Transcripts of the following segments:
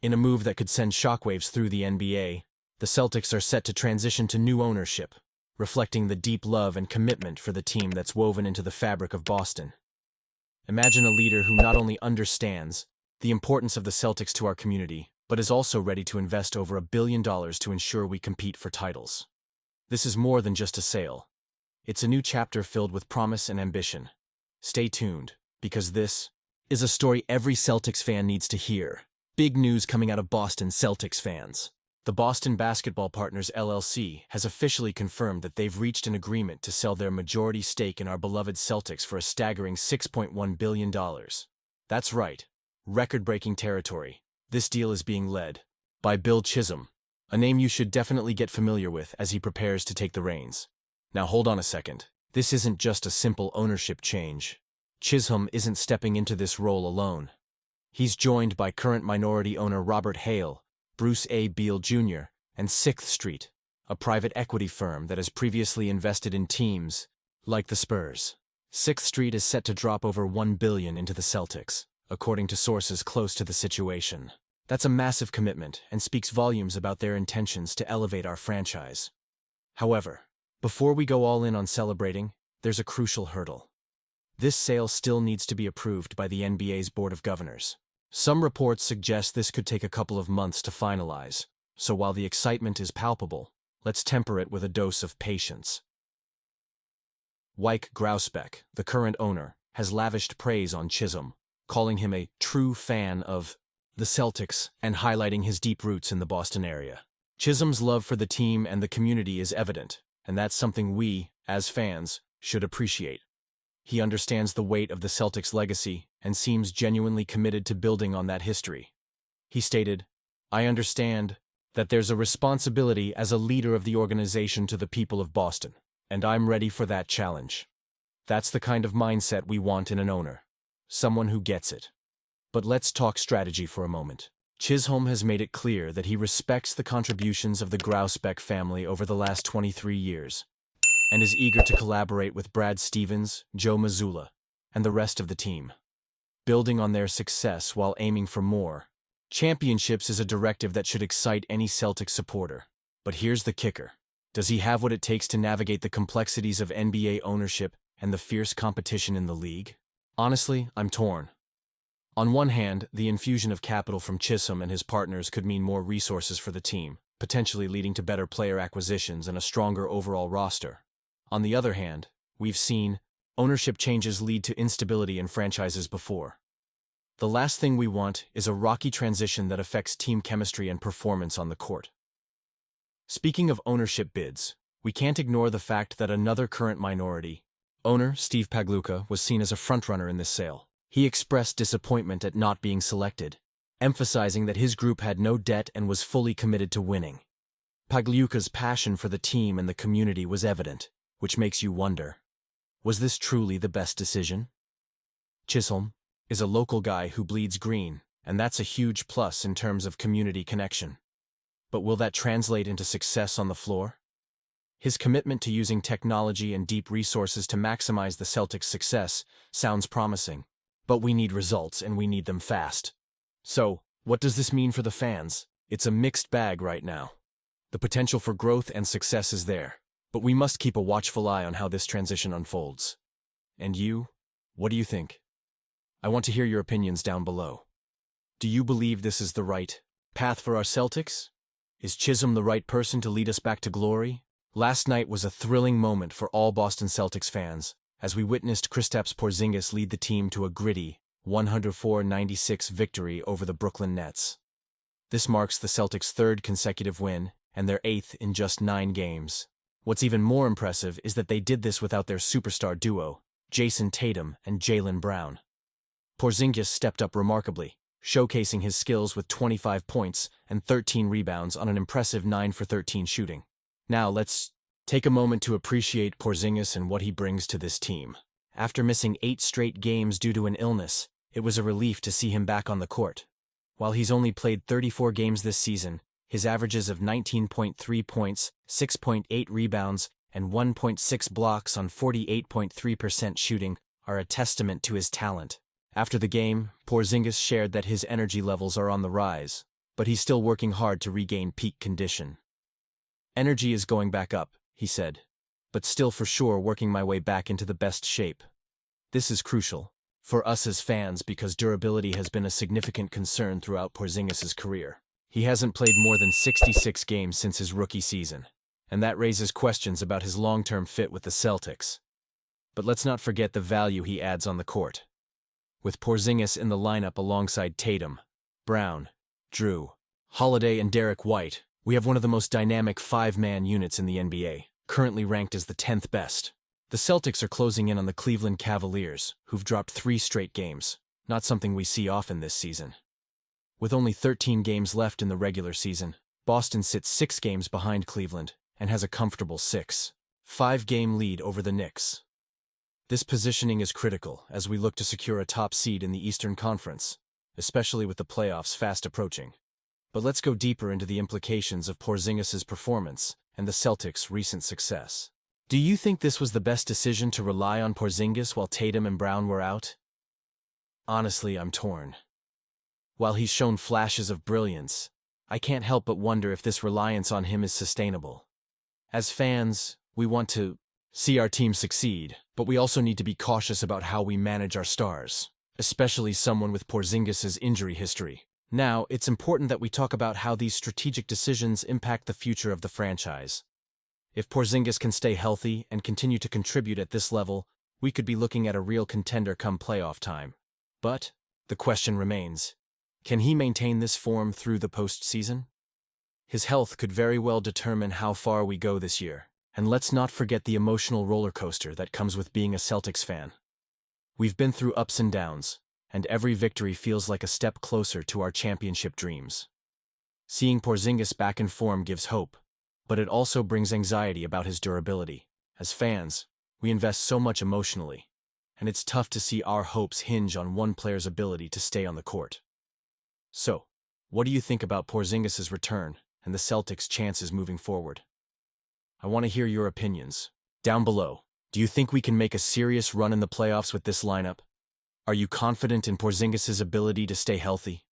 In a move that could send shockwaves through the NBA, the Celtics are set to transition to new ownership, reflecting the deep love and commitment for the team that's woven into the fabric of Boston. Imagine a leader who not only understands the importance of the Celtics to our community, but is also ready to invest over $1 billion to ensure we compete for titles. This is more than just a sale. It's a new chapter filled with promise and ambition. Stay tuned, because this is a story every Celtics fan needs to hear. Big news coming out of Boston, Celtics fans. The Boston Basketball Partners LLC has officially confirmed that they've reached an agreement to sell their majority stake in our beloved Celtics for a staggering $6.1 billion. That's right, record-breaking territory. This deal is being led by Bill Chisholm, a name you should definitely get familiar with as he prepares to take the reins. Now hold on a second. This isn't just a simple ownership change. Chisholm isn't stepping into this role alone. He's joined by current minority owner Robert Hale, Bruce A. Beal Jr., and 6th Street, a private equity firm that has previously invested in teams like the Spurs. 6th Street is set to drop over $1 billion into the Celtics, according to sources close to the situation. That's a massive commitment and speaks volumes about their intentions to elevate our franchise. However, before we go all in on celebrating, there's a crucial hurdle. This sale still needs to be approved by the NBA's Board of Governors. Some reports suggest this could take a couple of months to finalize, so while the excitement is palpable, let's temper it with a dose of patience. Wyke Grousbeck, the current owner, has lavished praise on Chisholm, calling him a true fan of the Celtics and highlighting his deep roots in the Boston area. Chisholm's love for the team and the community is evident, and that's something we, as fans, should appreciate. He understands the weight of the Celtics' legacy and seems genuinely committed to building on that history. He stated, "I understand that there's a responsibility as a leader of the organization to the people of Boston, and I'm ready for that challenge." That's the kind of mindset we want in an owner. Someone who gets it. But let's talk strategy for a moment. Chisholm has made it clear that he respects the contributions of the Grousbeck family over the last 23 years, and is eager to collaborate with Brad Stevens, Joe Mazzulla, and the rest of the team. Building on their success while aiming for more championships is a directive that should excite any Celtics supporter. But here's the kicker. Does he have what it takes to navigate the complexities of NBA ownership and the fierce competition in the league? Honestly, I'm torn. On one hand, the infusion of capital from Chisholm and his partners could mean more resources for the team, potentially leading to better player acquisitions and a stronger overall roster. On the other hand, we've seen ownership changes lead to instability in franchises before. The last thing we want is a rocky transition that affects team chemistry and performance on the court. Speaking of ownership bids, we can't ignore the fact that another current minority owner, Steve Pagluka, was seen as a frontrunner in this sale. He expressed disappointment at not being selected, emphasizing that his group had no debt and was fully committed to winning. Pagluka's passion for the team and the community was evident, which makes you wonder, was this truly the best decision? Chisholm is a local guy who bleeds green, and that's a huge plus in terms of community connection. But will that translate into success on the floor? His commitment to using technology and deep resources to maximize the Celtics' success sounds promising, but we need results and we need them fast. So, what does this mean for the fans? It's a mixed bag right now. The potential for growth and success is there, but we must keep a watchful eye on how this transition unfolds. And you? What do you think? I want to hear your opinions down below. Do you believe this is the right path for our Celtics? Is Chisholm the right person to lead us back to glory? Last night was a thrilling moment for all Boston Celtics fans, as we witnessed Kristaps Porzingis lead the team to a gritty 104-96 victory over the Brooklyn Nets. This marks the Celtics' third consecutive win and their 8th in just 9 games. What's even more impressive is that they did this without their superstar duo, Jason Tatum and Jaylen Brown. Porzingis stepped up remarkably, showcasing his skills with 25 points and 13 rebounds on an impressive 9 for 13 shooting. Now let's take a moment to appreciate Porzingis and what he brings to this team. After missing 8 straight games due to an illness, it was a relief to see him back on the court. While he's only played 34 games this season, his averages of 19.3 points, 6.8 rebounds, and 1.6 blocks on 48.3% shooting are a testament to his talent. After the game, Porzingis shared that his energy levels are on the rise, but he's still working hard to regain peak condition. Energy is going back up, he said, but still for sure working my way back into the best shape. This is crucial for us as fans because durability has been a significant concern throughout Porzingis' career. He hasn't played more than 66 games since his rookie season, and that raises questions about his long-term fit with the Celtics. But let's not forget the value he adds on the court. With Porzingis in the lineup alongside Tatum, Brown, Drew, Holiday, and Derek White, we have one of the most dynamic five-man units in the NBA, currently ranked as the 10th best. The Celtics are closing in on the Cleveland Cavaliers, who've dropped 3 straight games, not something we see often this season. With only 13 games left in the regular season, Boston sits 6 games behind Cleveland and has a comfortable 5-game lead over the Knicks. This positioning is critical as we look to secure a top seed in the Eastern Conference, especially with the playoffs fast approaching. But let's go deeper into the implications of Porzingis' performance and the Celtics' recent success. Do you think this was the best decision to rely on Porzingis while Tatum and Brown were out? Honestly, I'm torn. While he's shown flashes of brilliance, I can't help but wonder if this reliance on him is sustainable. As fans, we want to see our team succeed, but we also need to be cautious about how we manage our stars, especially someone with Porzingis' injury history. Now, it's important that we talk about how these strategic decisions impact the future of the franchise. If Porzingis can stay healthy and continue to contribute at this level, we could be looking at a real contender come playoff time. But the question remains, can he maintain this form through the postseason? His health could very well determine how far we go this year. And let's not forget the emotional roller coaster that comes with being a Celtics fan. We've been through ups and downs, and every victory feels like a step closer to our championship dreams. Seeing Porzingis back in form gives hope, but it also brings anxiety about his durability. As fans, we invest so much emotionally, and it's tough to see our hopes hinge on one player's ability to stay on the court. So, what do you think about Porzingis' return and the Celtics' chances moving forward? I want to hear your opinions. Down below, do you think we can make a serious run in the playoffs with this lineup? Are you confident in Porzingis' ability to stay healthy?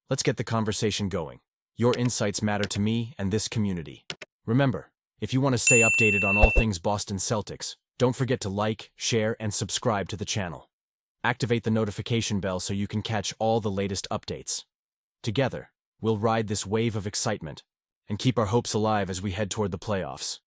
Let's get the conversation going. Your insights matter to me and this community. Remember, if you want to stay updated on all things Boston Celtics, don't forget to like, share, and subscribe to the channel. Activate the notification bell so you can catch all the latest updates. Together, we'll ride this wave of excitement and keep our hopes alive as we head toward the playoffs.